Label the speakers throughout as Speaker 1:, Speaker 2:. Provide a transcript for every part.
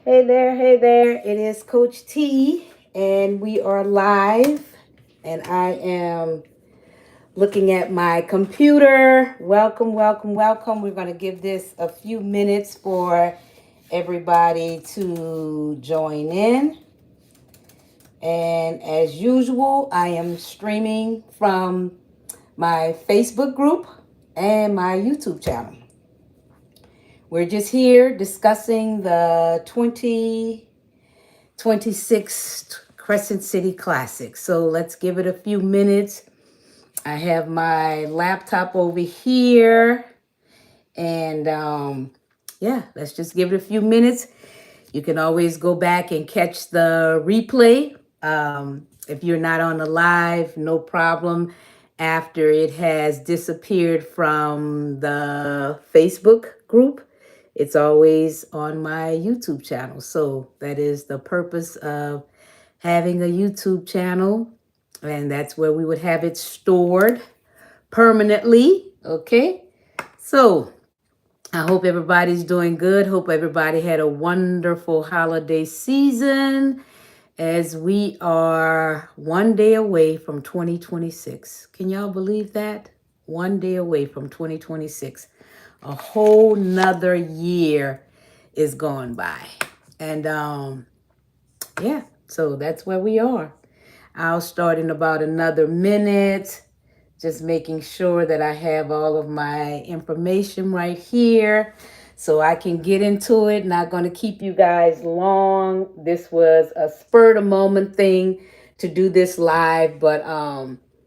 Speaker 1: Hey there. It is Coach T, and we are live. And I am looking at my computer. Welcome, welcome, welcome. We're going to give this a few minutes for everybody to join in. And as usual, I am streaming from my Facebook group and my YouTube channel. We're just here discussing the 2026 Crescent City Classic. So let's give it a few minutes. I have my laptop over here. And yeah, let's just give it a few minutes. You can always go back and catch the replay. If you're not on the live, no problem. After it has disappeared from the Facebook group, it's always on my YouTube channel. So that is the purpose of having a YouTube channel. And that's where we would have it stored permanently. Okay. So I hope everybody's doing good. Hope everybody had a wonderful holiday season as we are one day away from 2026. Can y'all believe that? One day away from 2026. A whole nother year is gone by. And yeah, so that's where we are. I'll start in about another minute, just making sure that I have all of my information right here so I can get into it. Not going to keep you guys long. This was a spur of the moment thing to do this live, but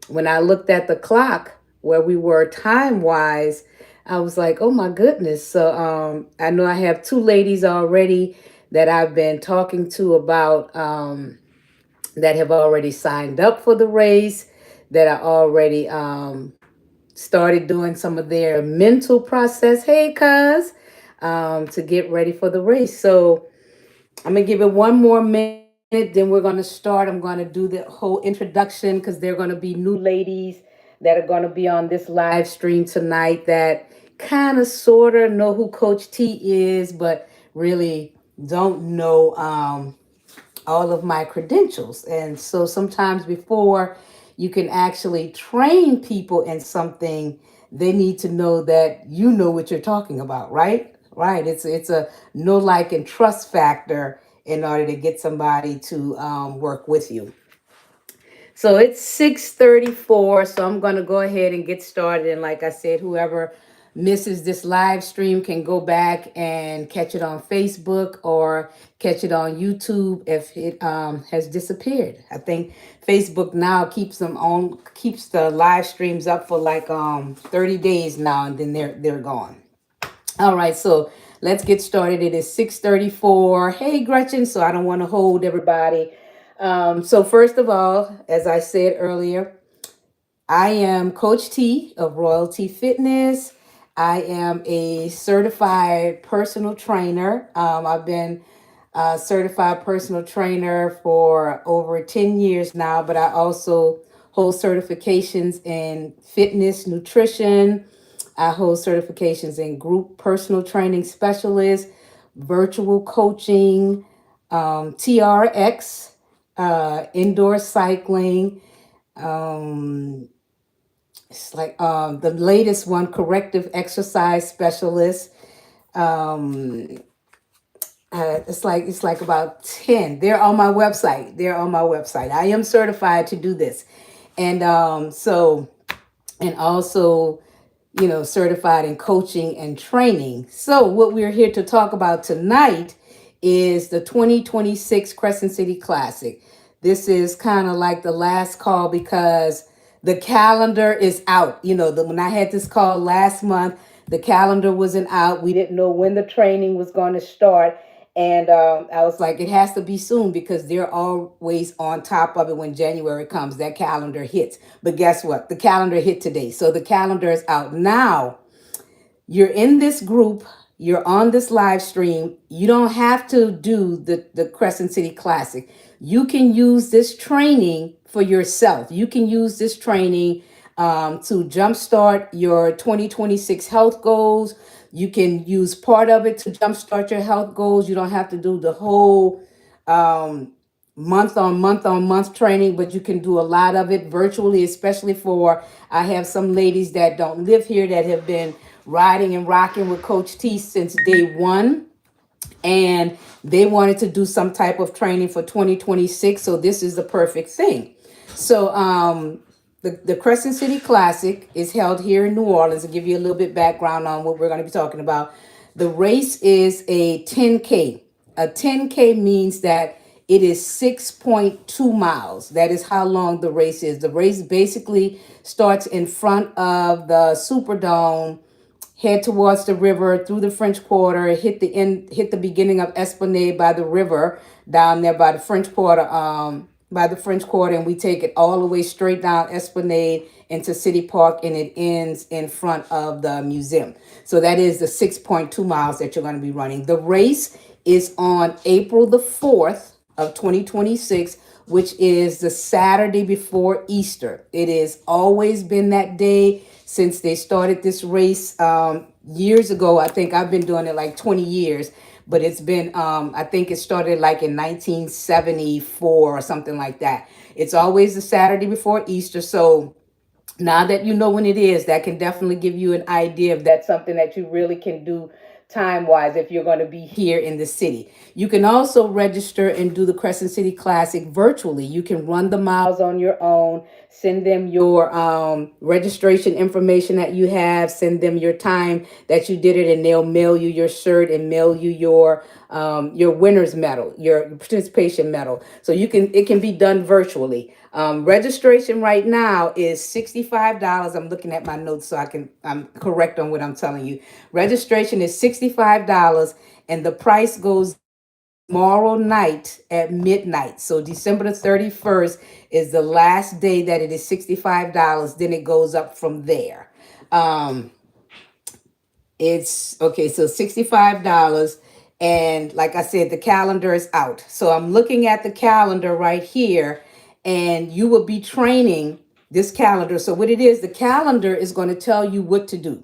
Speaker 1: when I looked at the clock where we were time wise, I was like, oh my goodness. So I know I have two ladies already that I've been talking to about that have already signed up for the race, that are already started doing some of their mental process. Hey, cuz, to get ready for the race. So I'm gonna give it one more minute, then we're gonna start. I'm gonna do the whole introduction because there are gonna be new ladies that are gonna be on this live stream tonight that kind of sort of know who Coach T is, but really don't know all of my credentials. And so sometimes before you can actually train people in something, they need to know that you know what you're talking about, right? Right. It's a know, like, and trust factor in order to get somebody to work with you. So it's 6:34. So I'm going to go ahead and get started. And like I said, whoever misses this live stream can go back and catch it on Facebook or catch it on YouTube if it has disappeared. I think Facebook now keeps the live streams up for like 30 days now, and then they're gone. All right, so let's get started. It is 6:34. Hey, Gretchen. So I don't want to hold everybody. So first of all, as I said earlier, I am Coach T of Royalty Fitness. I am a certified personal trainer. I've been a certified personal trainer for over 10 years now, but I also hold certifications in fitness, nutrition. I hold certifications in group personal training specialist, virtual coaching, TRX, indoor cycling. Um, it's like the latest one, corrective exercise specialist. Um, it's like about 10. They're on my website. They're on my website. I am certified to do this, and and also, certified in coaching and training. So what we're here to talk about tonight is the 2026 Crescent City Classic. This is kind of like the last call because the calendar is out. When I had this call last month, the calendar wasn't out. We didn't know when the training was going to start. And I was like, it has to be soon because they're always on top of it when January comes. That calendar hits. But guess what? The calendar hit today. So the calendar is out. Now, you're in this group. You're on this live stream. You don't have to do the Crescent City Classic. You can use this training for yourself. You can use this training to jumpstart your 2026 health goals, You can use part of it to jumpstart your health goals. You don't have to do the whole um, month on month training, but you can do a lot of it virtually, especially for, I have some ladies that don't live here that have been riding and rocking with Coach T since day one, and they wanted to do some type of training for 2026. So this is the perfect thing. So the Crescent City Classic is held here in New Orleans. To give you a little bit background on what we're going to be talking about, the race is a 10K. A 10K means that it is 6.2 miles. That is how long the race is. The race basically starts in front of the Superdome, head towards the river through the French Quarter, hit the beginning of Esplanade by the river down there by the French Quarter, and we take it all the way straight down Esplanade into City Park, and it ends in front of the museum. So that is the 6.2 miles that you're going to be running. The race is on April the 4th of 2026, which is the Saturday before Easter. It has always been that day since they started this race years ago. I think I've been doing it like 20 years, but it's been, I think it started like in 1974 or something like that. It's always the Saturday before Easter. So now that you know when it is, that can definitely give you an idea if that's something that you really can do time wise if you're going to be here in the city. You can also register and do the Crescent City Classic virtually. You can run the miles on your own, send them your registration information that you have, send them your time that you did it, and they'll mail you your shirt and mail you your winner's medal, your participation medal. So it can be done virtually. Registration right now is $65. I'm looking at my notes so I'm correct on what I'm telling you. Registration is $65, and the price goes tomorrow night at midnight. So December the 31st is the last day that it is $65. Then it goes up from there. It's okay, so $65. And like I said, the calendar is out. So I'm looking at the calendar right here, and you will be training this calendar. So what it is, the calendar is going to tell you what to do.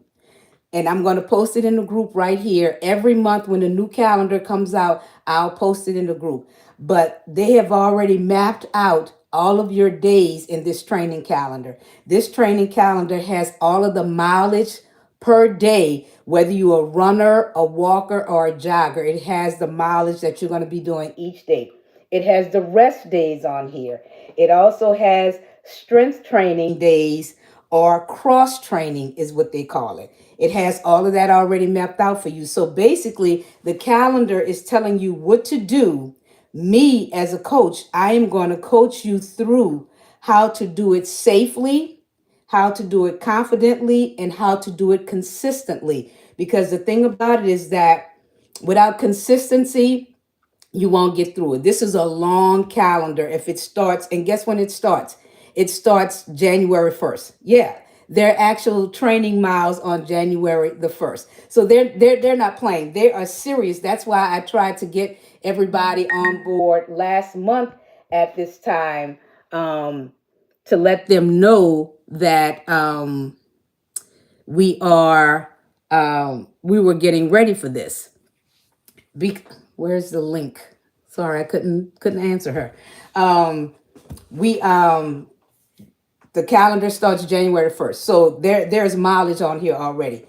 Speaker 1: And I'm going to post it in the group right here. Every month when the new calendar comes out, I'll post it in the group. But they have already mapped out all of your days in this training calendar. This training calendar has all of the mileage per day, whether you're a runner, a walker, or a jogger. It has the mileage that you're going to be doing each day. It has the rest days on here. It also has strength training days, or cross training is what they call it. It has all of that already mapped out for you. So basically, the calendar is telling you what to do. Me as a coach, I am going to coach you through how to do it safely, how to do it confidently, and how to do it consistently. Because the thing about it is that without consistency, you won't get through it. This is a long calendar. If it starts, and guess when it starts? It starts January 1st. Yeah, their actual training miles on January the 1st. So they're not playing. They are serious. That's why I tried to get everybody on board last month at this time, to let them know that we were getting ready for this. Where's the link? Sorry, I couldn't answer her. We The calendar starts January 1st. So there's mileage on here already.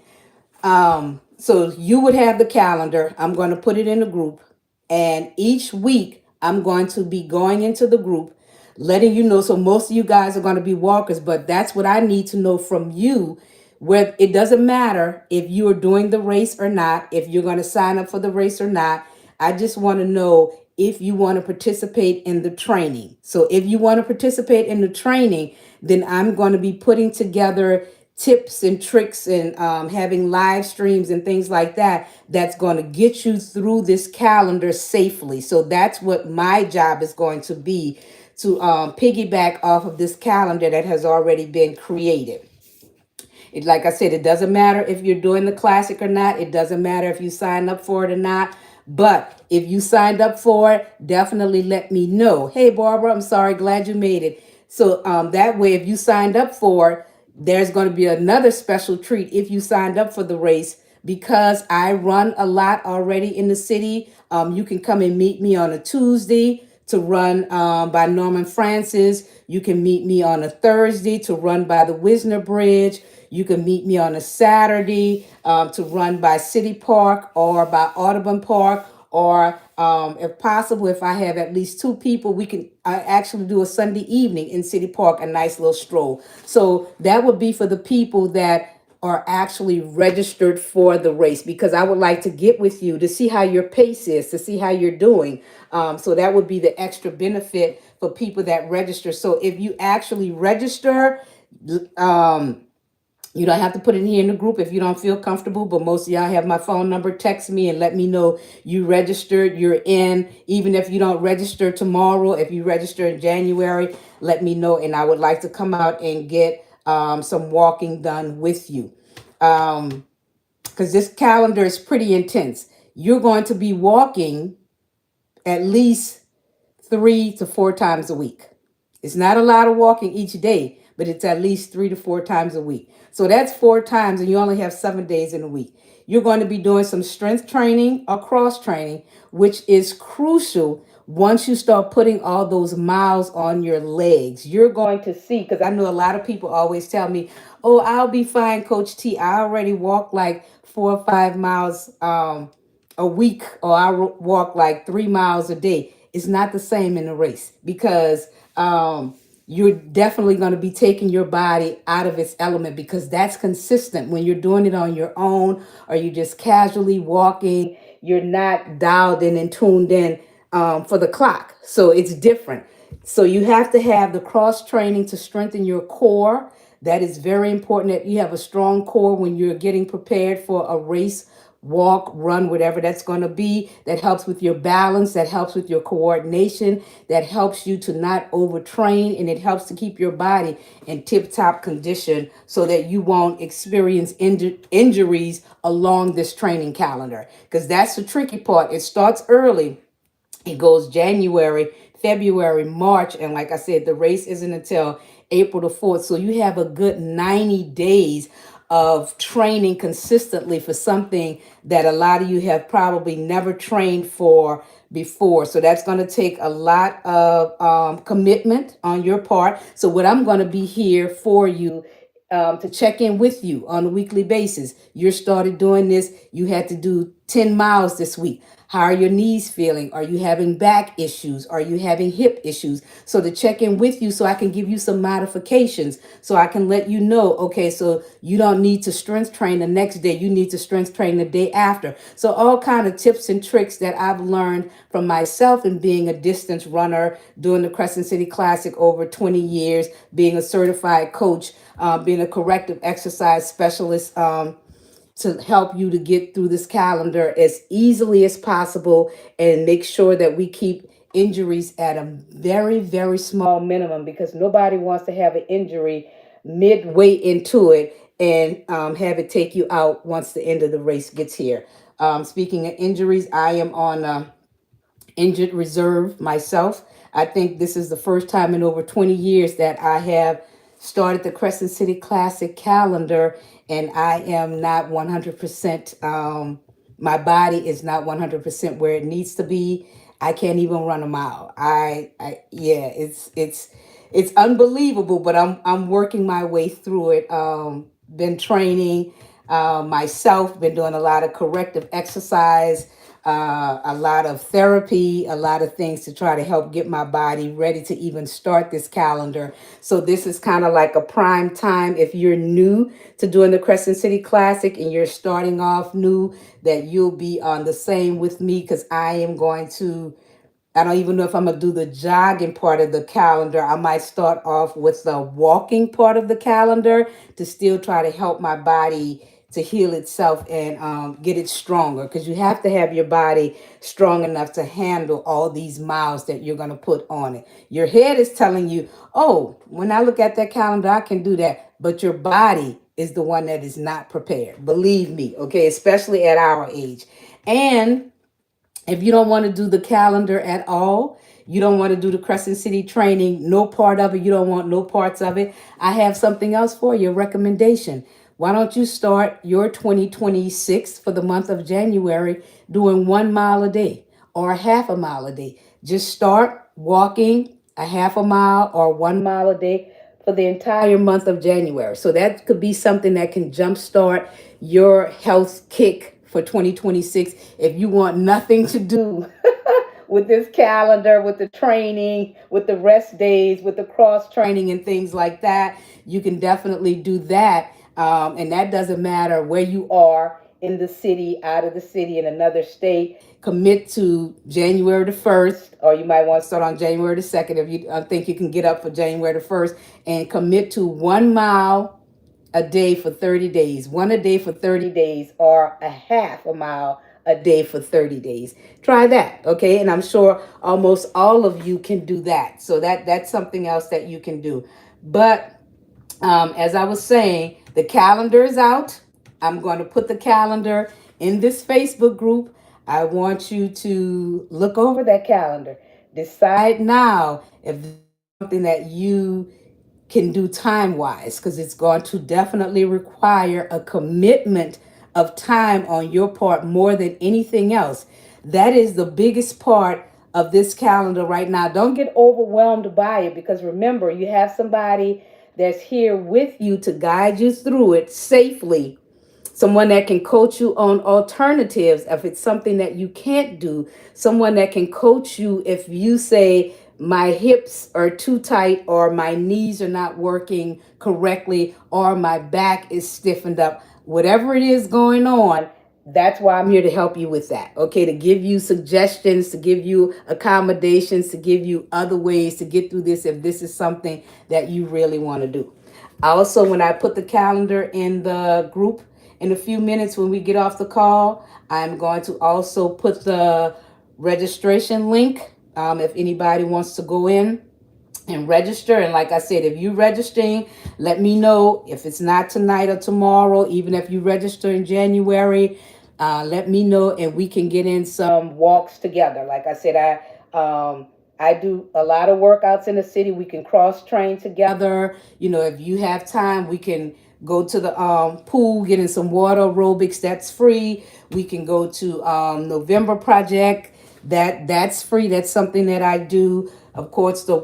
Speaker 1: So you would have the calendar. I'm going to put it in the group, and each week I'm going to be going into the group, letting you know. So most of you guys are going to be walkers, but that's what I need to know from you. Where it doesn't matter if you are doing the race or not, if you're going to sign up for the race or not. I just want to know if you want to participate in the training. So if you want to participate in the training, then I'm going to be putting together tips and tricks, and having live streams and things like that, that's going to get you through this calendar safely. So that's what my job is going to be, to piggyback off of this calendar that has already been created. Like I said, it doesn't matter if you're doing the classic or not. It doesn't matter if you sign up for it or not. But if you signed up for it, definitely let me know. Hey, Barbara, I'm sorry. Glad you made it. So that way, if you signed up for it, there's going to be another special treat if you signed up for the race. because I run a lot already in the city. You can come and meet me on a Tuesday to run by Norman Francis. You can meet me on a Thursday to run by the Wisner Bridge. You can meet me on a Saturday to run by City Park or by Audubon Park, or if possible, if I have at least two people, we can actually do a Sunday evening in City Park, a nice little stroll. So that would be for the people that are actually registered for the race, because I would like to get with you to see how your pace is, to see how you're doing. So that would be the extra benefit for people that register. So if you actually register, um, you don't have to put it here in the group if you don't feel comfortable, but most of y'all have my phone number. Text me and let me know you registered, you're in. Even if you don't register tomorrow, if you register in January, let me know. And I would like to come out and get some walking done with you. Because this calendar is pretty intense. You're going to be walking at least 3 to 4 times a week. It's not a lot of walking each day, but it's at least 3 to 4 times a week. So that's 4 times, and you only have 7 days in a week. You're going to be doing some strength training or cross training, which is crucial once you start putting all those miles on your legs. You're going to see, because I know a lot of people always tell me, oh, I'll be fine, Coach T. I already walk like 4 or 5 miles a week, or I walk like 3 miles a day. It's not the same in a race, because you're definitely going to be taking your body out of its element, because that's consistent when you're doing it on your own, or you just casually walking. You're not dialed in and tuned in for the clock. So it's different. So you have to have the cross training to strengthen your core. That is very important, that you have a strong core when you're getting prepared for a race, walk, run, whatever that's going to be. That helps with your balance, that helps with your coordination, that helps you to not overtrain, and it helps to keep your body in tip-top condition so that you won't experience injuries along this training calendar, because that's the tricky part. It starts early. It goes January, February, March, and like I said, the race isn't until April the 4th. So you have a good 90 days of training consistently for something that a lot of you have probably never trained for before. So that's going to take a lot of commitment on your part. So what I'm going to be here for you, to check in with you on a weekly basis. You started doing this. You had to do 10 miles this week. How are your knees feeling? Are you having back issues? Are you having hip issues? So to check in with you so I can give you some modifications, so I can let you know, okay, so you don't need to strength train the next day. You need to strength train the day after. So all kind of tips and tricks that I've learned from myself and being a distance runner, doing the Crescent City Classic over 20 years, being a certified coach, being a corrective exercise specialist, to help you to get through this calendar as easily as possible and make sure that we keep injuries at a very, very small minimum, because nobody wants to have an injury midway into it and have it take you out once the end of the race gets here. Speaking of injuries, I am on injured reserve myself. I think this is the first time in over 20 years that I have started the Crescent City Classic calendar, and I am not 100%. My body is not 100% where it needs to be. I can't even run a mile. Yeah, it's unbelievable, but I'm working my way through it. Been training myself, been doing a lot of corrective exercise, a lot of therapy, a lot of things to try to help get my body ready to even start this calendar. So this is kind of like a prime time if you're new to doing the Crescent City Classic and you're starting off new, that you'll be on the same with me, because I am going to, I don't even know if I'm going to do the jogging part of the calendar. I might start off with the walking part of the calendar to still try to help my body to heal itself and get it stronger, because you have to have your body strong enough to handle all these miles that you're going to put on it. Your head is telling you, oh, when I look at that calendar, I can do that. But your body is the one that is not prepared. Believe me, okay, especially at our age. And if you don't want to do the calendar at all, you don't want to do the Crescent City training, no part of it, you don't want no parts of it, I have something else for you, a recommendation. Why don't you start your 2026 for the month of January doing 1 mile a day or a half a mile a day? Just start walking a half a mile or 1 mile a day for the entire month of January. So that could be something that can jumpstart your health kick for 2026 if you want nothing to do with this calendar, with the training, with the rest days, with the cross training and things like that. You can definitely do that. And that doesn't matter where you are in the city, out of the city, in another state. Commit to January the 1st, or you might want to start on January the 2nd if you think you can get up for January the 1st, and commit to 1 mile a day for 30 days, one a day for 30 days, or a half a mile a day for 30 days. Try that, okay? And I'm sure almost all of you can do that. So that's something else that you can do. But as I was saying, the calendar is out. I'm going to put the calendar in this Facebook group. I want you to look over that calendar. Decide now if there's something that you can do time wise, because it's going to definitely require a commitment of time on your part more than anything else. That is the biggest part of this calendar right now. Don't get overwhelmed by it, because remember, you have somebody that's here with you to guide you through it safely. Someone that can coach you on alternatives if it's something that you can't do. Someone that can coach you if you say, my hips are too tight, or my knees are not working correctly, or my back is stiffened up. Whatever it is going on, that's why I'm here to help you with that. Okay, to give you suggestions, to give you accommodations, to give you other ways to get through this if this is something that you really want to do. Also, when I put the calendar in the group in a few minutes when we get off the call, I'm going to also put the registration link if anybody wants to go in and register. And like I said, if you're registering, let me know. If it's not tonight or tomorrow, even if you register in January, let me know, and we can get in some walks together. Like I said, I do a lot of workouts in the city. We can cross train together. You know, if you have time, we can go to the pool, get in some water aerobics. That's free. We can go to November Project. That's free. That's something that I do. Of course, the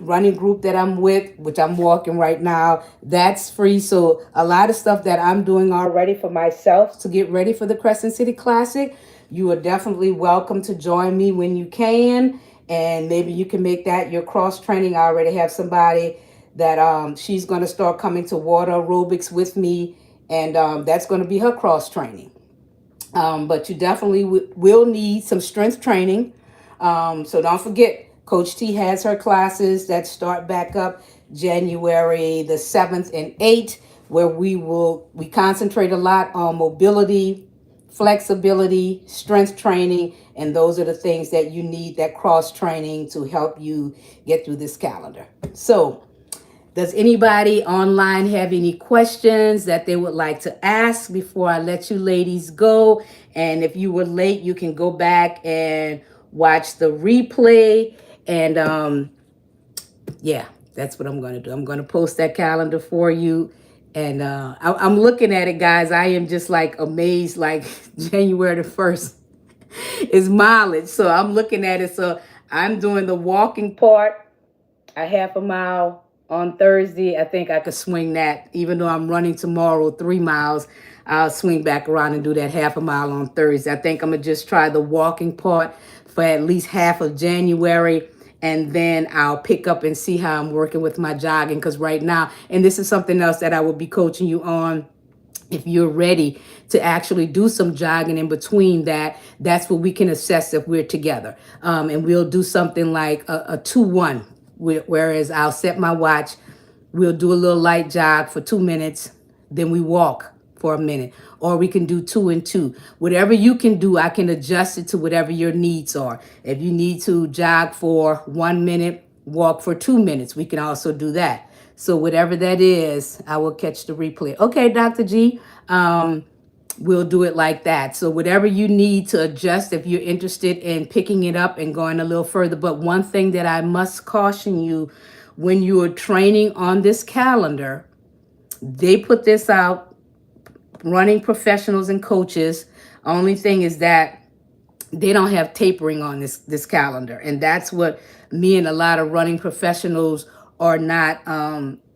Speaker 1: running group that I'm with, which I'm walking right now, that's free. So a lot of stuff that I'm doing already for myself to get ready for the Crescent City Classic. You are definitely welcome to join me when you can. And maybe you can make that your cross training. I already have somebody that she's going to start coming to water aerobics with me. And that's going to be her cross training. But you definitely will need some strength training. So don't forget, Coach T has her classes that start back up January the 7th and 8th, where we concentrate a lot on mobility, flexibility, strength training, and those are the things that you need, that cross training, to help you get through this calendar. So does anybody online have any questions that they would like to ask before I let you ladies go? And if you were late, you can go back and watch the replay. And yeah, that's what I'm going to do. I'm going to post that calendar for you. And I'm looking at it, guys. I am just like amazed, like January the 1st is mileage. So I'm looking at it. So I'm doing the walking part, a half a mile on Thursday. I think I could swing that. Even though I'm running tomorrow 3 miles, I'll swing back around and do that half a mile on Thursday. I think I'm going to just try the walking part for at least half of January. And then I'll pick up and see how I'm working with my jogging. Because right now, and this is something else that I will be coaching you on, if you're ready to actually do some jogging in between that, that's what we can assess if we're together. And we'll do something like a 2-1, whereas I'll set my watch. We'll do a little light jog for 2 minutes. Then we walk for a minute. Or we can do 2 and 2. Whatever you can do, I can adjust it to whatever your needs are. If you need to jog for 1 minute, walk for 2 minutes, we can also do that. So whatever that is, I will catch the replay. Okay, Dr. G, we'll do it like that. So whatever you need to adjust, if you're interested in picking it up and going a little further. But one thing that I must caution you, when you are training on this calendar, they put this out running professionals and coaches. Only thing is that they don't have tapering on this calendar, and that's what me and a lot of running professionals are not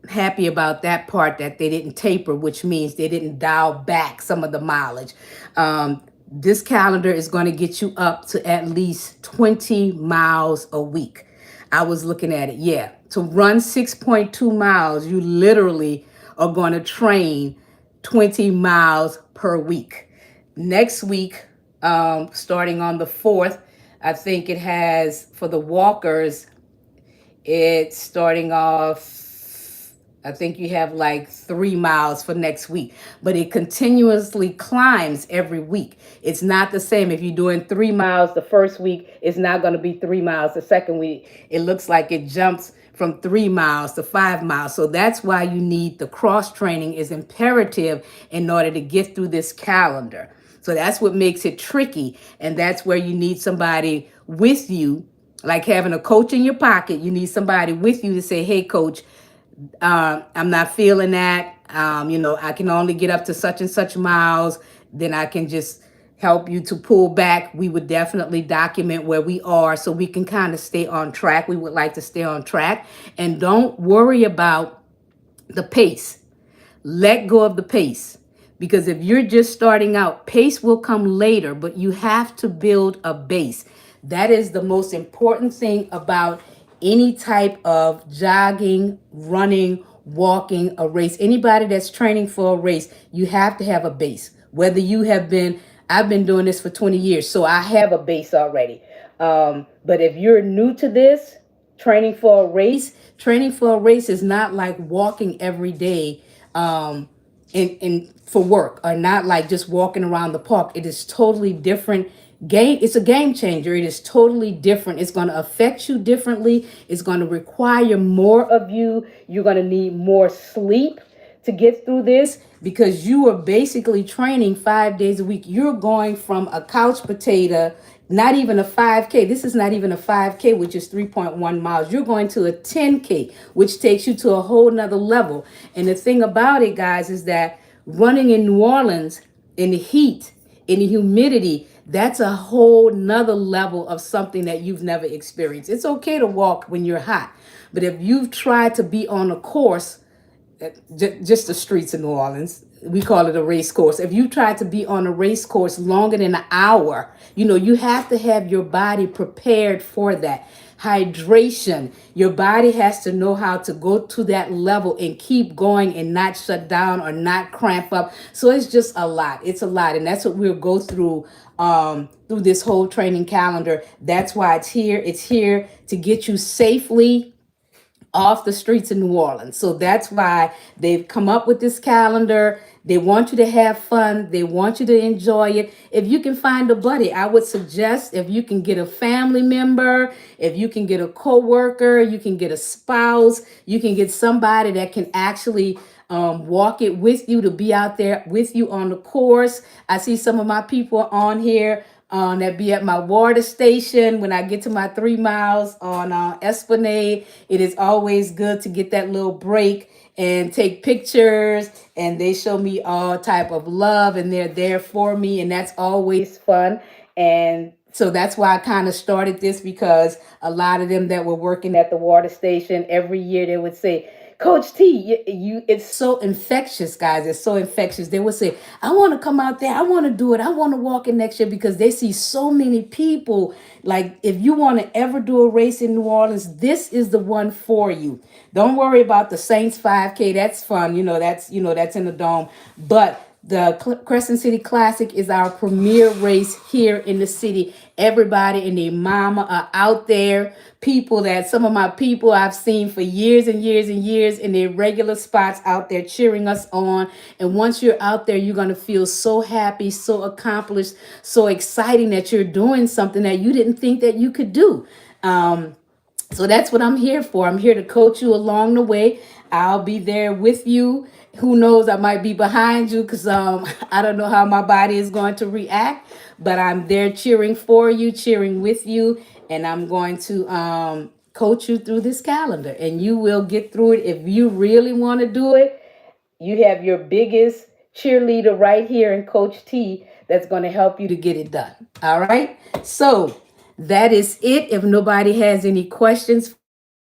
Speaker 1: happy about, that part, that they didn't taper, which means they didn't dial back some of the mileage. This calendar is going to get you up to at least 20 miles a week. I was looking at it. Yeah, to run 6.2 miles, you literally are going to train 20 miles per week. Next week, starting on the 4th, I think it has, for the walkers, it's starting off, I think you have like 3 miles for next week, but it continuously climbs every week. It's not the same. If you're doing 3 miles the first week, it's not going to be 3 miles the second week. It looks like it jumps from 3 miles to 5 miles. So that's why you need the cross training is imperative in order to get through this calendar. So that's what makes it tricky. And that's where you need somebody with you, like having a coach in your pocket. You need somebody with you to say, hey, coach, I'm not feeling that. I can only get up to such and such miles. Then I can just help you to pull back. We would definitely document where we are so we can kind of stay on track. We would like to stay on track. And don't worry about the pace. Let go of the pace. Because if you're just starting out, pace will come later, but you have to build a base. That is the most important thing about any type of jogging, running, walking, a race. Anybody that's training for a race, you have to have a base. Whether you have been, I've been doing this for 20 years, so I have a base already. But if you're new to this, training for a race is not like walking every day in for work, or not like just walking around the park. It is totally different game. It's a game changer. It is totally different. It's going to affect you differently. It's going to require more of you. You're going to need more sleep to get through this, because you are basically training 5 days a week. You're going from a couch potato, not even a 5K. This is not even a 5K, which is 3.1 miles. You're going to a 10K, which takes you to a whole nother level. And the thing about it, guys, is that running in New Orleans in the heat, in the humidity, that's a whole nother level of something that you've never experienced. It's okay to walk when you're hot, but if you've tried to be on a course, just the streets of New Orleans, we call it a race course. If you try to be on a race course longer than an hour, you have to have your body prepared for that. Hydration. Your body has to know how to go to that level and keep going and not shut down or not cramp up. So it's just a lot. It's a lot. And that's what we'll go through this whole training calendar. That's why it's here. It's here to get you safely off the streets of New Orleans. So that's why they've come up with this calendar. They want you to have fun. They want you to enjoy it. If you can find a buddy, I would suggest, if you can get a family member, if you can get a coworker, you can get a spouse, you can get somebody that can actually walk it with you, to be out there with you on the course. I see some of my people on here that be at my water station when I get to my 3 miles on Esplanade. It is always good to get that little break and take pictures, and they show me all type of love, and they're there for me, and that's always fun. And so that's why I kind of started this, because a lot of them that were working at the water station, every year they would say, Coach T, it's so infectious, guys. It's so infectious. They would say, I want to come out there. I want to do it. I want to walk it next year, because they see so many people. Like, if you want to ever do a race in New Orleans, this is the one for you. Don't worry about the Saints 5K. That's fun. That's in the dome. But the Crescent City Classic is our premier race here in the city. Everybody and their mama are out there. Some of my people I've seen for years and years and years in their regular spots out there cheering us on. And once you're out there, you're going to feel so happy, so accomplished, so exciting that you're doing something that you didn't think that you could do. So that's what I'm here for. I'm here to coach you along the way. I'll be there with you. Who knows, I might be behind you, because I don't know how my body is going to react, but I'm there cheering for you, cheering with you, and I'm going to coach you through this calendar, and you will get through it. If you really want to do it, you have your biggest cheerleader right here in Coach T that's going to help you to get it done. All right. So that is it. If nobody has any questions,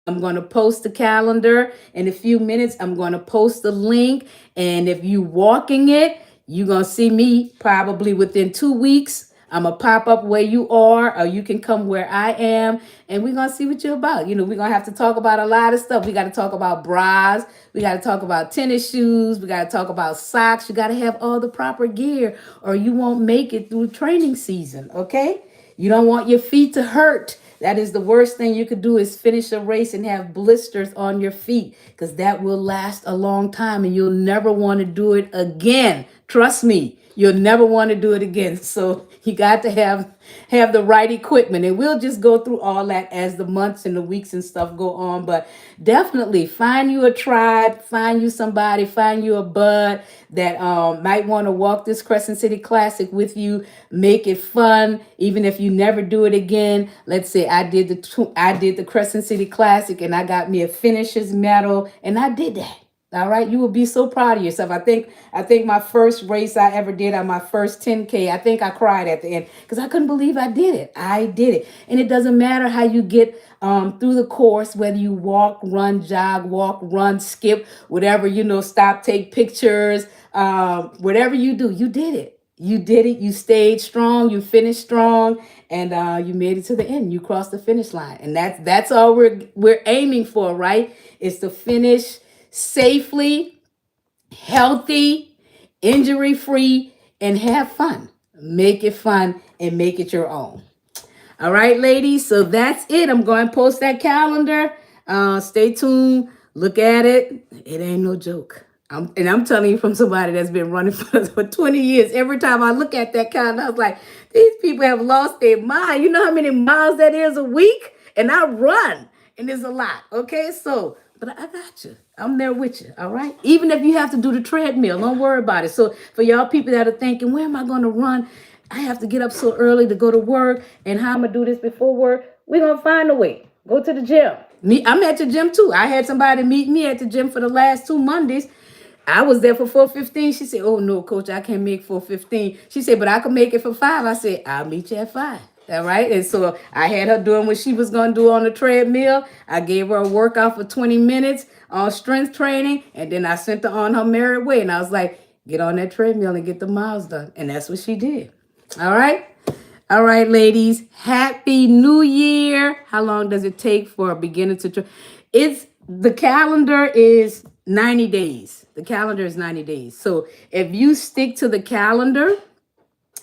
Speaker 1: I'm going to post the calendar in a few minutes. I'm going to post the link. And if you walking it, you're going to see me probably within 2 weeks. I'm going to pop up where you are, or you can come where I am, and we're going to see what you're about. We're going to have to talk about a lot of stuff. We got to talk about bras. We got to talk about tennis shoes. We got to talk about socks. You got to have all the proper gear, or you won't make it through training season, okay? You don't want your feet to hurt. That is the worst thing you could do, is finish a race and have blisters on your feet, because that will last a long time and you'll never want to do it again. Trust me, you'll never want to do it again. So you got to have the right equipment, and we'll just go through all that as the months and the weeks and stuff go on. But definitely find you a tribe, find you somebody, find you a bud that might want to walk this Crescent City Classic with you. Make it fun, even if you never do it again. Let's say I did the Crescent City Classic and I got me a finisher's medal, and I did that. All right, you will be so proud of yourself. I think my first race I ever did, on my first 10K, I think I cried at the end because I couldn't believe I did it. I did it. And it doesn't matter how you get through the course, whether you walk, run, jog, walk, run, skip, whatever, stop, take pictures, whatever you do, you did it. You did it. You stayed strong. You finished strong, and you made it to the end. You crossed the finish line, and that's all we're aiming for, right? Is to finish safely, healthy, injury free, and have fun. Make it fun and make it your own. All right, ladies. So that's it. I'm going to post that calendar. Stay tuned. Look at it. It ain't no joke. I'm telling you from somebody that's been running for 20 years. Every time I look at that calendar, I was like, these people have lost their mind. You know how many miles that is a week? And I run. And it's a lot. Okay, so, but I got you. I'm there with you. All right. Even if you have to do the treadmill, don't worry about it. So for y'all people that are thinking, where am I going to run? I have to get up so early to go to work. And how I'm going to do this before work? We're going to find a way. Go to the gym. I'm at the gym too. I had somebody meet me at the gym for the last 2 Mondays. I was there for 4:15. She said, "Oh no, coach, I can't make 4:15." She said, "But I can make it for 5." I said, "I'll meet you at 5." All right. And so I had her doing what she was going to do on the treadmill. I gave her a workout for 20 minutes on strength training. And then I sent her on her merry way. And I was like, get on that treadmill and get the miles done. And that's what she did. All right. All right, ladies. Happy New Year. How long does it take for a beginner to the calendar is 90 days. The calendar is 90 days. So if you stick to the calendar,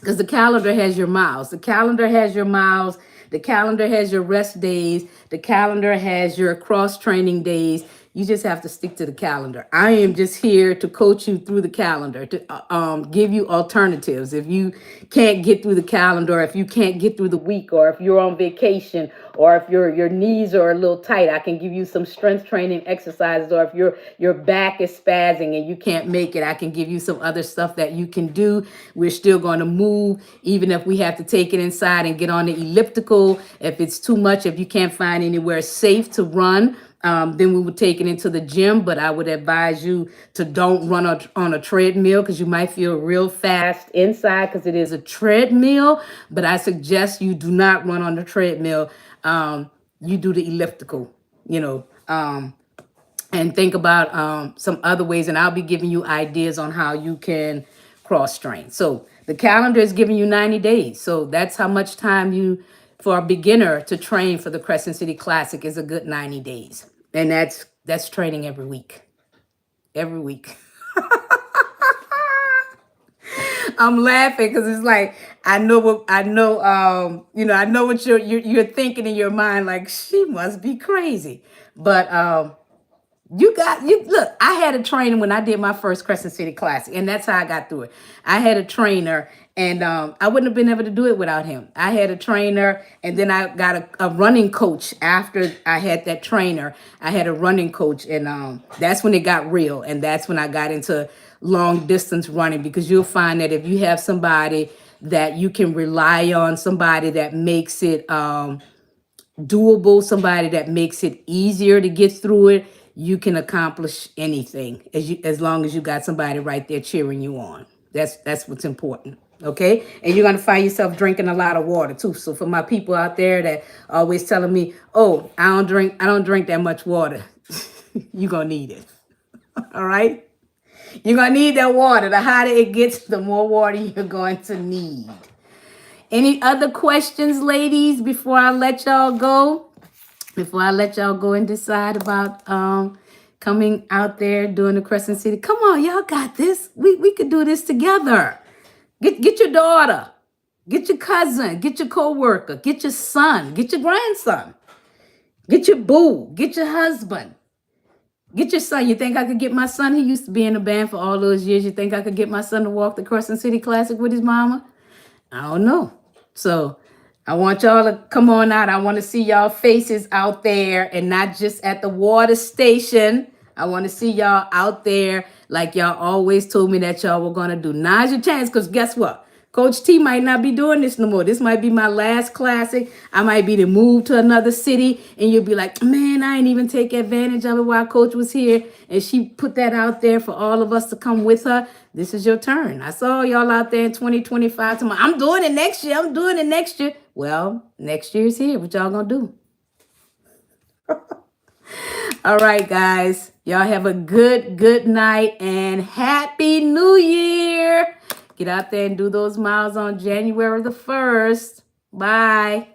Speaker 1: because the calendar has your miles. The calendar has your miles. The calendar has your rest days. The calendar has your cross training days. You just have to stick to the calendar. I am just here to coach you through the calendar, to give you alternatives. If you can't get through the calendar, if you can't get through the week, or if you're on vacation, or if your knees are a little tight, I can give you some strength training exercises. Or if your back is spazzing and you can't make it, I can give you some other stuff that you can do. We're still going to move, even if we have to take it inside and get on the elliptical. If it's too much, if you can't find anywhere safe to run, then we would take it into the gym. But I would advise you to don't run on a treadmill, because you might feel real fast inside, because it is a treadmill. But I suggest you do not run on the treadmill. You do the elliptical, and think about some other ways. And I'll be giving you ideas on how you can cross train. So the calendar is giving you 90 days. So that's how much time for a beginner to train for the Crescent City Classic is a good 90 days. And that's training every week. Every week. I'm laughing because it's like, I know what you're thinking in your mind, like, she must be crazy. But look, I had a trainer when I did my first Crescent City Classic, and that's how I got through it. I had a trainer, and I wouldn't have been able to do it without him. I had a trainer, and then I got a running coach after I had that trainer. I had a running coach, and that's when it got real, and that's when I got into long distance running, because you'll find that if you have somebody that you can rely on, somebody that makes it doable, somebody that makes it easier to get through it, you can accomplish anything as long as you got somebody right there cheering you on. That's what's important. Okay, and you're gonna find yourself drinking a lot of water too. So for my people out there that always telling me, "Oh, I don't drink that much water," you're gonna need it. All right, you're gonna need that water. The hotter it gets, the more water you're going to need. Any other questions, ladies, before I let y'all go? Before I let y'all go and decide about coming out there doing the Crescent City. Come on, y'all got this. We could do this together. Get your daughter, get your cousin, get your coworker, get your son, get your grandson, get your boo, get your husband, get your son. You think I could get my son? He used to be in a band for all those years. You think I could get my son to walk the Crescent City Classic with his mama? I don't know. So I want y'all to come on out. I want to see y'all faces out there and not just at the water station. I want to see y'all out there like y'all always told me that y'all were going to do. Now's your chance, because guess what? Coach T might not be doing this no more. This might be my last classic. I might be to move to another city, and you'll be like, man, I ain't even take advantage of it while Coach was here, and she put that out there for all of us to come with her. This is your turn. I saw y'all out there in 2025. I'm doing it next year. I'm doing it next year. Well, next year's here. What y'all gonna do? All right, guys. Y'all have a good night and Happy New Year. Get out there and do those miles on January the 1st. Bye.